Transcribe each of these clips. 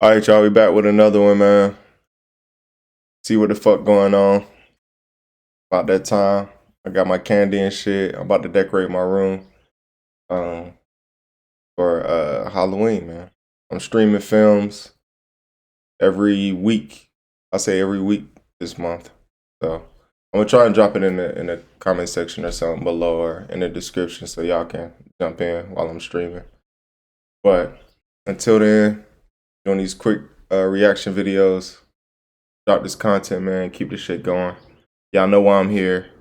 All right, y'all. We back with another one, man. See what the fuck going on. About that time, I got my candy and shit. I'm about to decorate my room um, for Halloween, man. I'm streaming films every week. I say every week this month. So I'm gonna try and drop it in the comment section or something below or in the description so y'all can jump in while I'm streaming. But until then, doing these quick reaction videos. Drop this content, man. Keep this shit going. Y'all know why I'm here.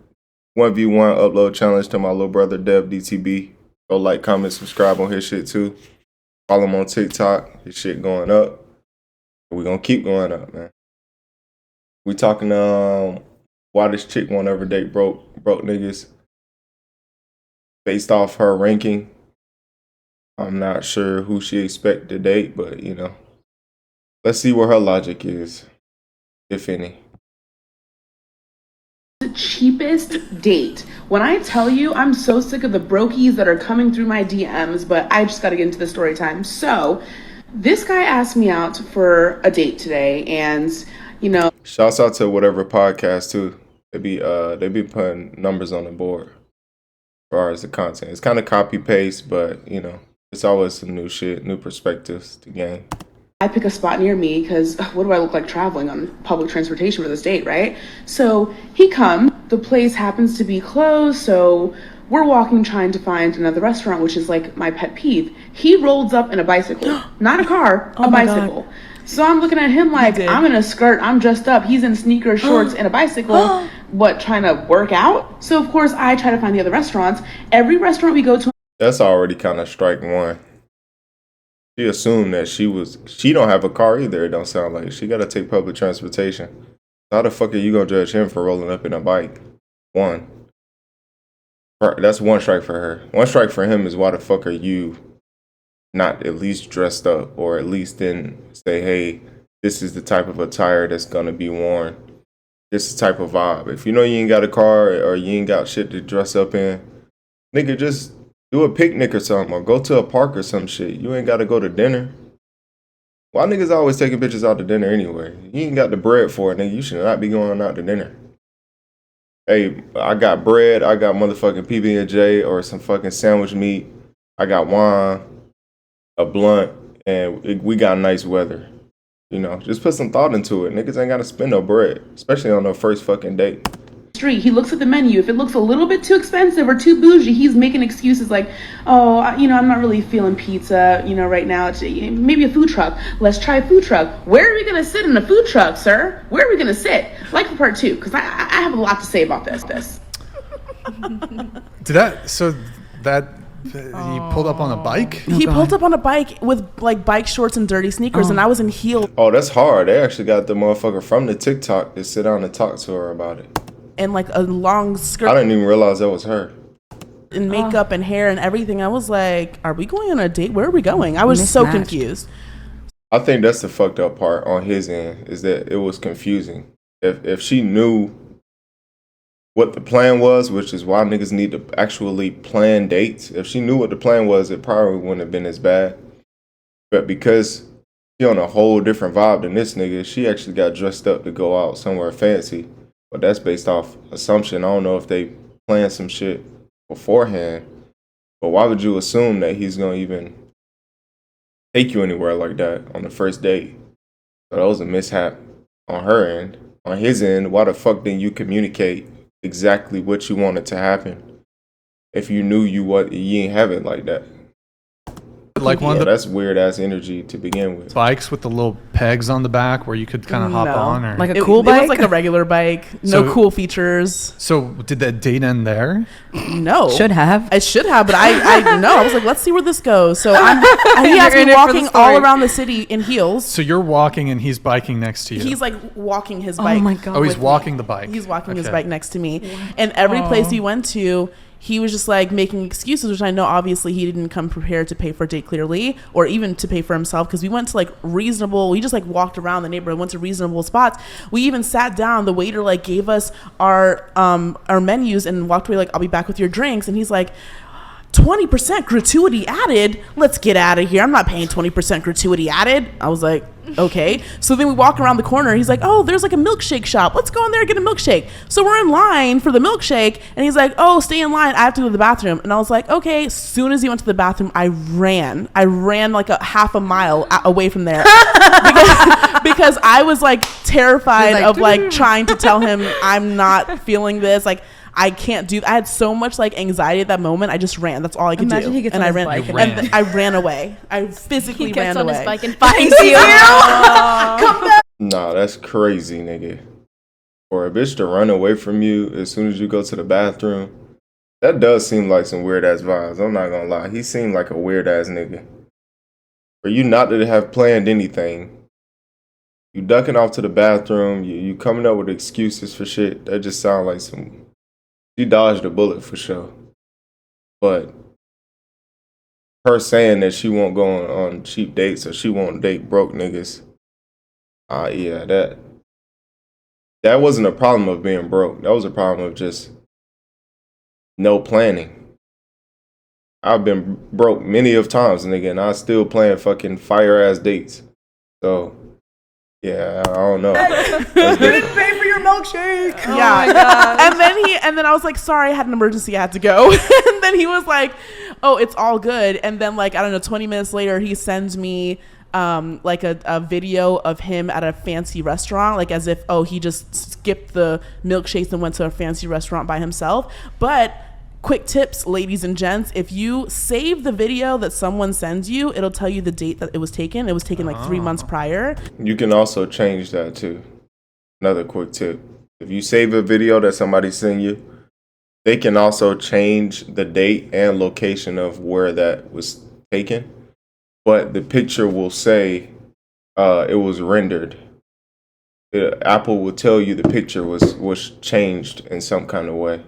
1v1 upload challenge to my little brother Dev DTB. Go like, comment, subscribe on his shit too. Follow him on TikTok. His shit going up. We're gonna keep going up, man. We talking why this chick won't ever date broke niggas based off her ranking. I'm not sure who she expect to date, but you know, let's see where her logic is, if any. The cheapest date. When I tell you, I'm so sick of the brokies that are coming through my DMs, but I just got to get into the story time. So this guy asked me out for a date today, and you know, shouts out to whatever podcast too. They be putting numbers on the board as far as the content. It's kind of copy paste, but you know, it's always some new shit, new perspectives to gain. I pick a spot near me because what do I look like traveling on public transportation for this date, right? So he comes, the place happens to be closed, so we're walking trying to find another restaurant, which is like my pet peeve. He rolls up in a bicycle, not a car, a bicycle. God. So I'm looking at him like, I'm in a skirt, I'm dressed up, he's in sneakers, shorts, and a bicycle, what, trying to work out? So of course I try to find the other restaurants. Every restaurant we go to. That's already kind of strike one. She assumed that she don't have a car either, it don't sound like. She gotta take public transportation. How the fuck are you gonna judge him for rolling up in a bike? One. That's one strike for her. One strike for him is why the fuck are you not at least dressed up or at least then say, hey, this is the type of attire that's gonna be worn. This is the type of vibe. If you know you ain't got a car or you ain't got shit to dress up in, nigga, just do a picnic or something, or go to a park or some shit. You ain't gotta go to dinner. Why niggas always taking bitches out to dinner anyway? You ain't got the bread for it, nigga. You should not be going out to dinner. Hey, I got bread, I got motherfucking PB&J or some fucking sandwich meat. I got wine, a blunt, and we got nice weather. You know, just put some thought into it. Niggas ain't gotta spend no bread, especially on their first fucking date. He looks at the menu. If it looks a little bit too expensive or too bougie, he's making excuses like, oh, you know, I'm not really feeling pizza, you know, right now. It's maybe a food truck. Let's try a food truck. Where are we going to sit in a food truck, sir? Where are we going to sit? Like for part two, because I have a lot to say about this. He pulled up on a bike? He pulled up on a bike with like bike shorts and dirty sneakers, and I was in heels. Oh, that's hard. They actually got the motherfucker from the TikTok to sit down and talk to her about it. And like a long skirt. I didn't even realize that was her. And makeup and hair and everything. I was like, are we going on a date? Where are we going? I was so confused. I think that's the fucked up part on his end, is that it was confusing. If she knew what the plan was, which is why niggas need to actually plan dates. If she knew what the plan was, it probably wouldn't have been as bad. But because she on a whole different vibe than this nigga, she actually got dressed up to go out somewhere fancy. But that's based off assumption. I don't know if they planned some shit beforehand. But why would you assume that he's going to even take you anywhere like that on the first date? So that was a mishap on her end. On his end, why the fuck didn't you communicate exactly what you wanted to happen if you knew you ain't have it like that? Like one of the that's weird ass energy to begin with. Bikes with the little pegs on the back where you could kind of hop on, or like a cool bike. It was like a regular bike, no cool features. So did that date end there? No, I should have, but I know. I was like, let's see where this goes. So he has me walking all around the city in heels. So you're walking and he's biking next to you. He's like walking his bike. Oh my god! Oh, he's walking the bike. He's walking his bike next to me, and every place we went to, he was just like making excuses, which I know obviously he didn't come prepared to pay for a date clearly, or even to pay for himself, because we went to like reasonable, we just like walked around the neighborhood, went to reasonable spots. We even sat down, the waiter like gave us our menus and walked away like, I'll be back with your drinks. And he's like, 20% gratuity added? Let's get out of here. I'm not paying 20% gratuity added. I was like, okay. So then we walk around the corner. He's like, oh, there's like a milkshake shop. Let's go in there and get a milkshake. So we're in line for the milkshake. And he's like, oh, stay in line. I have to go to the bathroom. And I was like, okay. As soon as he went to the bathroom, I ran like a half a mile away from there because I was like terrified of like trying to tell him I'm not feeling this. Like, I can't do. I had so much like anxiety at that moment. I just ran. That's all I could do. He gets and on I his ran. bike And I ran away. I physically ran away. He gets on his bike and finds you. Come back. Nah, that's crazy, nigga. For a bitch to run away from you as soon as you go to the bathroom, that does seem like some weird ass vibes. I'm not gonna lie. He seemed like a weird ass nigga. For you not to have planned anything, you ducking off to the bathroom, you coming up with excuses for shit. That just sounds like some. She dodged a bullet for sure. But her saying that she won't go on cheap dates or she won't date broke niggas, yeah, that wasn't a problem of being broke. That was a problem of just no planning. I've been broke many of times, nigga, and I still plan fucking fire ass dates. So yeah, I don't know. Didn't pay for your milkshake. Yeah. Oh my gosh. and then I was like, sorry, I had an emergency, I had to go. And then he was like, oh, it's all good. And then like, I don't know, 20 minutes later, he sends me like a video of him at a fancy restaurant, like as if, oh, he just skipped the milkshakes and went to a fancy restaurant by himself. But quick tips, ladies and gents, if you save the video that someone sends you, it'll tell you the date that it was taken. It was taken like 3 months prior. You can also change that too. Another quick tip. If you save a video that somebody sent you, they can also change the date and location of where that was taken. But the picture will say it was rendered. Apple will tell you the picture was changed in some kind of way.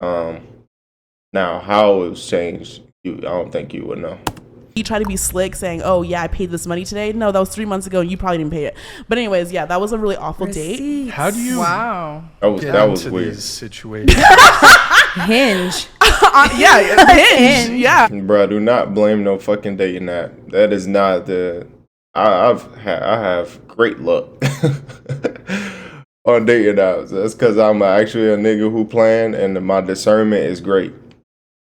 Now, how it was changed, I don't think you would know. He tried to be slick saying, oh yeah, I paid this money today. No, that was 3 months ago and you probably didn't pay it. But anyways, yeah, that was a really awful date. How do you That was weird. these situations? Hinge. Yeah, Hinge. Yeah. Bro, do not blame no fucking dating app. That is not the. I have great luck on dating apps. That's because I'm actually a nigga who plan and my discernment is great.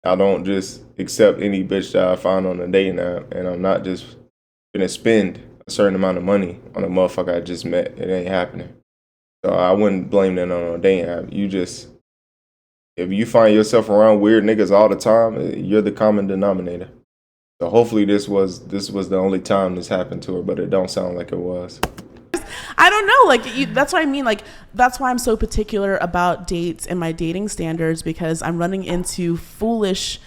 I don't just accept any bitch that I find on a dating app, and I'm not just gonna spend a certain amount of money on a motherfucker I just met. It ain't happening. So I wouldn't blame that on a dating app. You just, if you find yourself around weird niggas all the time, you're the common denominator. So hopefully this was the only time this happened to her, but it don't sound like it was. I don't know. Like, that's what I mean. Like, that's why I'm so particular about dates and my dating standards, because I'm running into foolish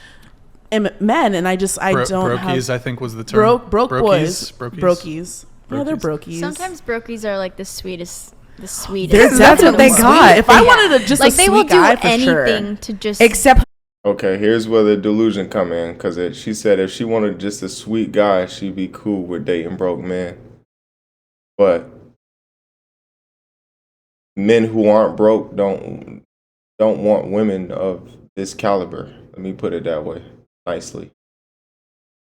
men, and I don't Brokies, have. I think was the term. Broke boys. Brokies. Yeah, they're brokies. Sometimes brokies are like the sweetest. That's what they sweet. got. If I wanted just like a they sweet will do guy, for anything sure. to just Except Okay, here's where the delusion come in, because she said if she wanted just a sweet guy, she'd be cool with dating broke men. But men who aren't broke don't want women of this caliber. Let me put it that way, nicely.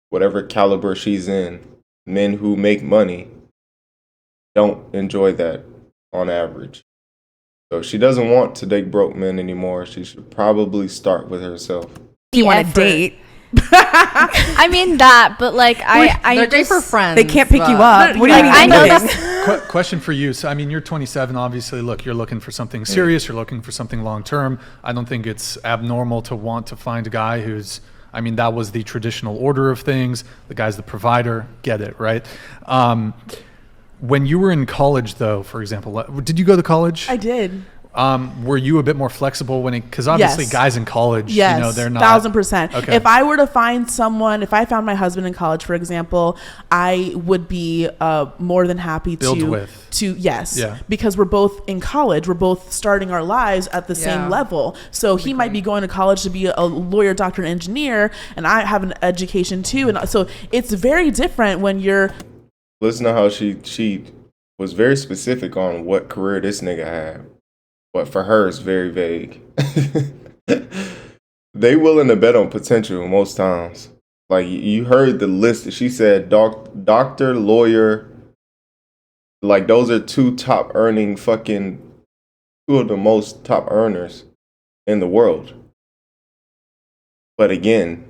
Whatever caliber she's in, men who make money don't enjoy that on average. So if she doesn't want to date broke men anymore, she should probably start with herself. you want to date. I mean that, but like I They're great just for friends. They can't pick you but- up. What do you like, mean? I know dating? that's Question for you. So, I mean, you're 27. Obviously, look, you're looking for something serious. You're looking for something long term. I don't think it's abnormal to want to find a guy who's. I mean, that was the traditional order of things. The guy's the provider. Get it, right? When you were in college, though, for example, did you go to college? I did. Were you a bit more flexible because obviously Yes. guys in college, Yes, they're not 1,000%. Okay. If I were to find someone, if I found my husband in college, for example, I would be more than happy Build with. yes, Yeah. because we're both in college, we're both starting our lives at the same Yeah. level. So he might be going to college to be a lawyer, doctor, and engineer, and I have an education too, and so it's very different when you're. Listen to how she was very specific on what career this nigga had. But for her, it's very vague. They willing to bet on potential most times. Like, you heard the list. She said doctor, lawyer, Like those are two of the most top earners in the world. But again,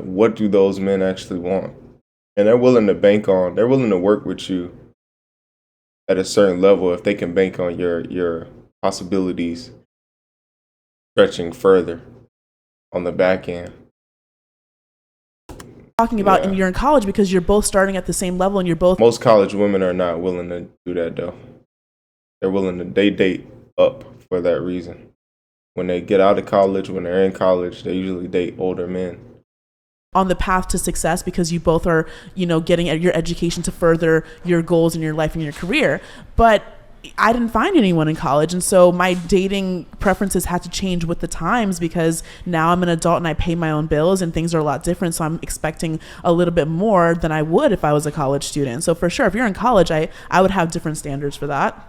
what do those men actually want? And they're willing to work with you at a certain level if they can bank on your possibilities stretching further on the back end. Talking about, and you're in college because you're both starting at the same level, and you're both. Most college women are not willing to do that though. They date up for that reason. When they get out of college, when they're in college, they usually date older men. On the path to success because you both are, getting your education to further your goals in your life and your career. But I didn't find anyone in college, and so my dating preferences had to change with the times because now I'm an adult and I pay my own bills and things are a lot different, so I'm expecting a little bit more than I would if I was a college student. So for sure, if you're in college, I would have different standards for that.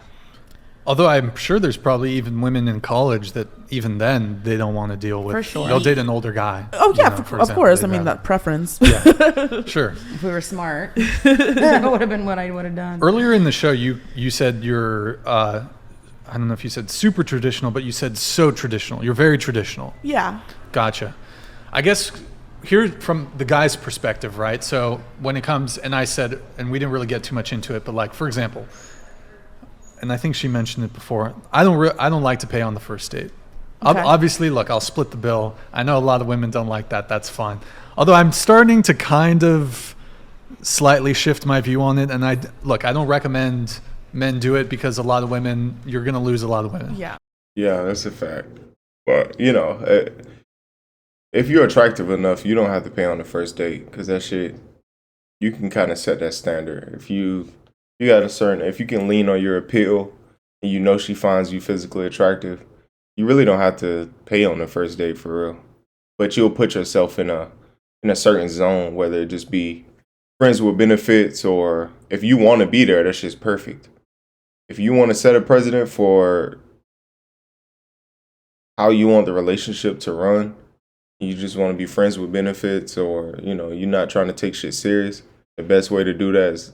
Although I'm sure there's probably even women in college that even then they don't want to deal with. For sure. They'll date an older guy. Oh yeah, for of example. course. They'd I mean, rather- that preference. Yeah, sure. If we were smart, that would have been what I would have done. Earlier in the show, you said you're, I don't know if you said super traditional, but you said so traditional. You're very traditional. Yeah. Gotcha. I guess here from the guy's perspective, right? So when it comes, and I said, and we didn't really get too much into it, but like, for example, and I think she mentioned it before, I don't like to pay on the first date. Okay. Obviously, look, I'll split the bill. I know a lot of women don't like that. That's fine. Although I'm starting to kind of slightly shift my view on it. And I don't recommend men do it because a lot of women, you're going to lose a lot of women. Yeah. Yeah, that's a fact. But, if you're attractive enough, you don't have to pay on the first date because that shit, you can kind of set that standard. If you can lean on your appeal and she finds you physically attractive, you really don't have to pay on the first date for real. But you'll put yourself in a certain zone, whether it just be friends with benefits or if you want to be there, that's just perfect. If you want to set a precedent for how you want the relationship to run, you just want to be friends with benefits or, you're not trying to take shit serious, the best way to do that is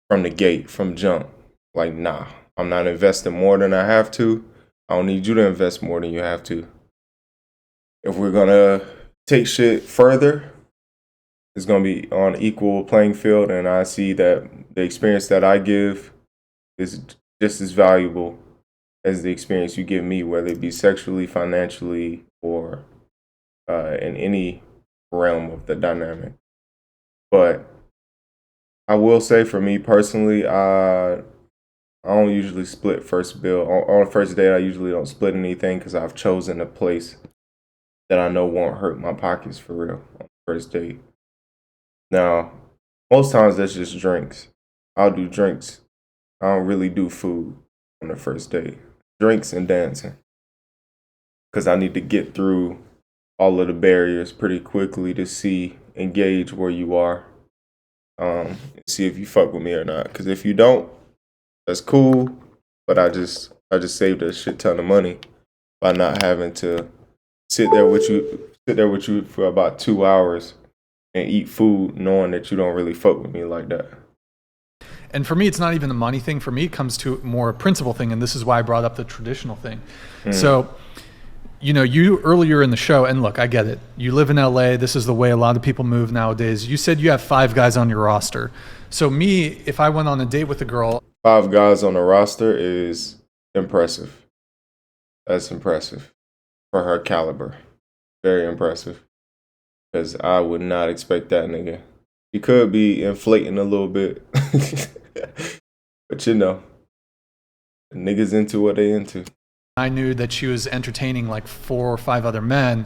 from the gate, from jump. Like, nah, I'm not investing more than I have to. I don't need you to invest more than you have to. If we're going to take shit further, it's going to be on equal playing field. And I see that the experience that I give is just as valuable as the experience you give me, whether it be sexually, financially, or in any realm of the dynamic. But I will say for me personally, I don't usually split first bill. On the first date, I usually don't split anything because I've chosen a place that I know won't hurt my pockets for real on the first date. Now, most times that's just drinks. I'll do drinks. I don't really do food on the first date. Drinks and dancing. Because I need to get through all of the barriers pretty quickly to engage where you are. See if you fuck with me or not. Because if you don't, that's cool. But I just saved a shit ton of money by not having to sit there with you for about 2 hours and eat food knowing that you don't really fuck with me like that. And for me, it's not even a money thing. For me, it comes to more a principle thing. And this is why I brought up the traditional thing. So, you earlier in the show, and look, I get it. You live in LA. This is the way a lot of people move nowadays. You said you have 5 guys on your roster. So me, if I went on a date with a girl. 5 guys on the roster is impressive. That's impressive for her caliber. Very impressive. Because I would not expect that nigga. He could be inflating a little bit. But niggas into what they into. I knew that she was entertaining like 4 or 5 other men.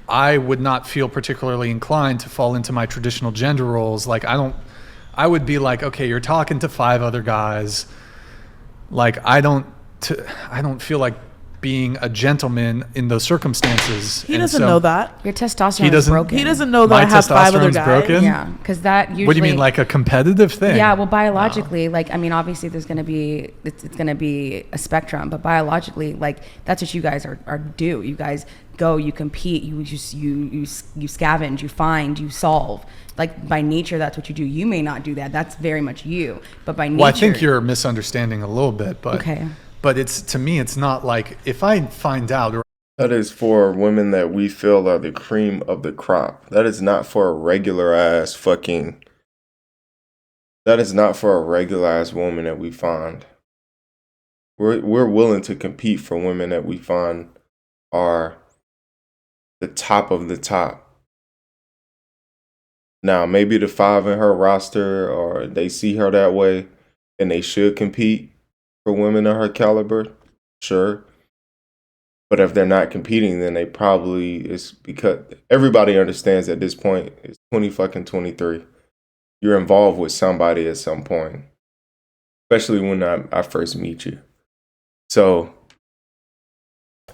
I would not feel particularly inclined to fall into my traditional gender roles. Like I would be like, okay, you're talking to 5 other guys. Like I don't feel like being a gentleman in those circumstances. He doesn't know that. Your testosterone He is doesn't- broken. He doesn't know that My I have 5 other testosterone's guys. broken? Yeah, because that usually. What do you mean, like a competitive thing? Yeah, well, biologically, like, I mean, obviously there's going to be, it's going to be a spectrum, but biologically, like, that's what you guys are do. You guys go, you compete, you scavenge, you find, you solve. Like, by nature, that's what you do. You may not do that. That's very much you. But by nature. Well, I think you're misunderstanding a little bit, but Okay. But it's, to me, it's not like if I find out. That is for women that we feel are the cream of the crop. That is not for a regular ass fucking. That is not for a regular ass woman that we find. We're willing to compete for women that we find are the top of the top. Now, maybe the 5 in her roster, or they see her that way, and they should compete for women of her caliber, sure. But if they're not competing, then they probably, it's because everybody understands at this point, it's 23. You're involved with somebody at some point, especially when I first meet you. So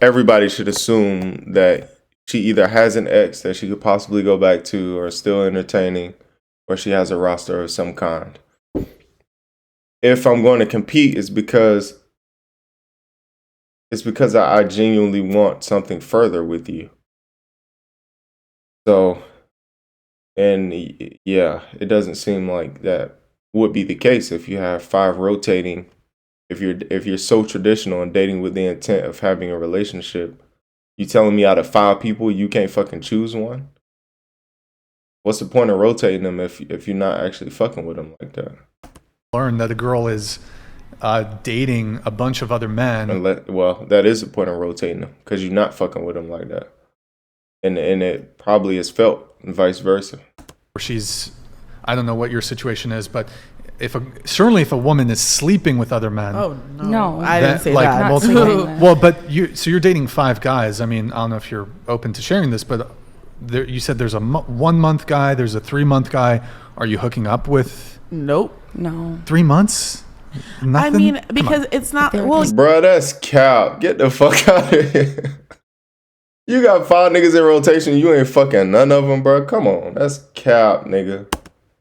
everybody should assume that she either has an ex that she could possibly go back to or is still entertaining, or she has a roster of some kind. If I'm going to compete, it's because I genuinely want something further with you. So, and yeah, it doesn't seem like that would be the case if you have 5 rotating. If you're so traditional and dating with the intent of having a relationship, you telling me out of 5 people you can't fucking choose one? What's the point of rotating them if you're not actually fucking with them like that? Learn that a girl is dating a bunch of other men. Well, that is the point of rotating them, because you're not fucking with them like that, and it probably is felt, and vice versa. She's, I don't know what your situation is, but certainly if a woman is sleeping with other men. Oh no, No. I didn't say like that. Not multiple. sleeping. Well, but you're dating 5 guys. I mean, I don't know if you're open to sharing this, but you said there's a 1 month guy, there's a 3 month guy. Are you hooking up with Nope. No. 3 months? Nothing? I mean, Come because on. it's not. They're Well, just- Bruh, that's cap. Get the fuck out of here. You got 5 niggas in rotation. You ain't fucking none of them, bro. Come on, that's cap, nigga.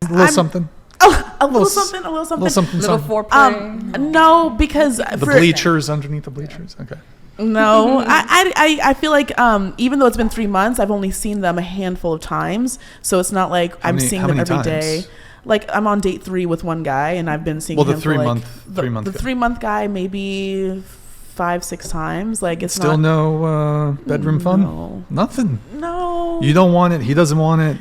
A little something. a little something, a little something. Little something. Little something. foreplay. No, because The bleachers, underneath the bleachers. Okay. No, I feel like even though it's been 3 months, I've only seen them a handful of times. So it's not like I'm seeing them every day. Like, I'm on date 3 with one guy, and I've been seeing him the for 3 like month, the 3 month. the 3 month guy maybe 5-6 times. Like, it's Still not. no bedroom fun. No. Nothing. No. You don't want it. He doesn't want it.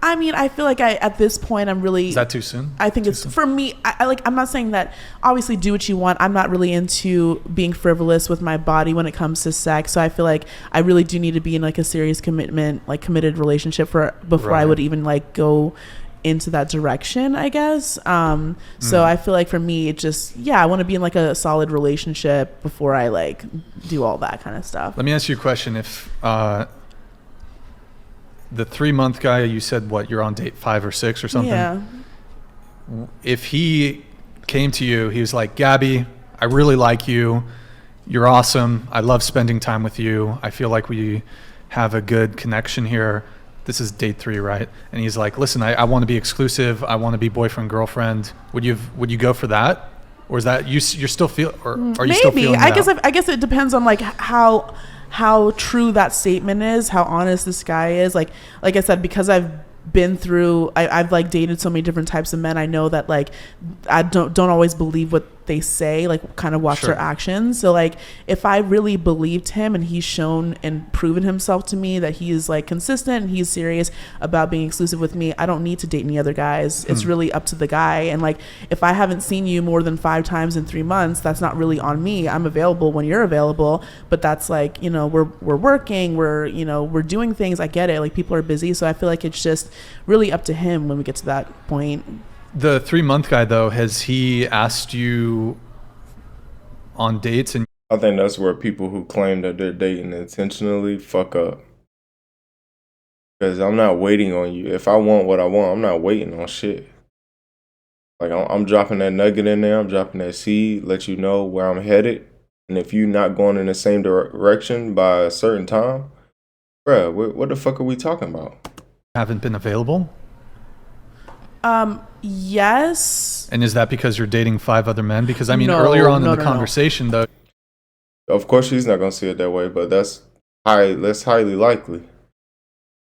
I mean, I feel like at this point, I'm really. Is that too soon? I think Too it's soon? for me. I like. I'm not saying that. Obviously, do what you want. I'm not really into being frivolous with my body when it comes to sex. So I feel like I really do need to be in like a serious commitment, like committed relationship before I Right. would even like go into that direction, I guess. So I feel like for me, it just I want to be in like a solid relationship before I like do all that kind of stuff. Let me ask you a question. If the 3 month guy, you said what, you're on date 5 or 6 or something. Yeah. If he came to you, he was like, Gabby, I really like you. You're awesome. I love spending time with you. I feel like we have a good connection here. This is date 3, right? And he's like, listen, I want to be exclusive. I want to be boyfriend, girlfriend. Would you go for that? Or is that you're still are you still feeling I that? guess it depends on like how true that statement is, how honest this guy is. Like I said, because I've been through, I've like dated so many different types of men. I know that like I don't always believe what they say, like kind of watch Sure. their actions. So like if I really believed him and he's shown and proven himself to me that he is like consistent and he's serious about being exclusive with me, I don't need to date any other guys. It's really up to the guy. And like if I haven't seen you more than 5 times in 3 months, that's not really on me. I'm available when you're available, but that's like, we're working, we're doing things. I get it, like people are busy, so I feel like it's just really up to him when we get to that point. The 3 month guy, though, has he asked you on dates? And I think that's where people who claim that they're dating intentionally fuck up. Because I'm not waiting on you. If I want what I want, I'm not waiting on shit. Like, I'm dropping that nugget in there. I'm dropping that seed, let you know where I'm headed. And if you not going in the same direction by a certain time, bruh, what the fuck are we talking about? Haven't been available? Yes. And is that because you're dating 5 other men? Because I mean, No, earlier on in no, the no. conversation, though, Of course, she's not gonna see it that way, but that's highly likely.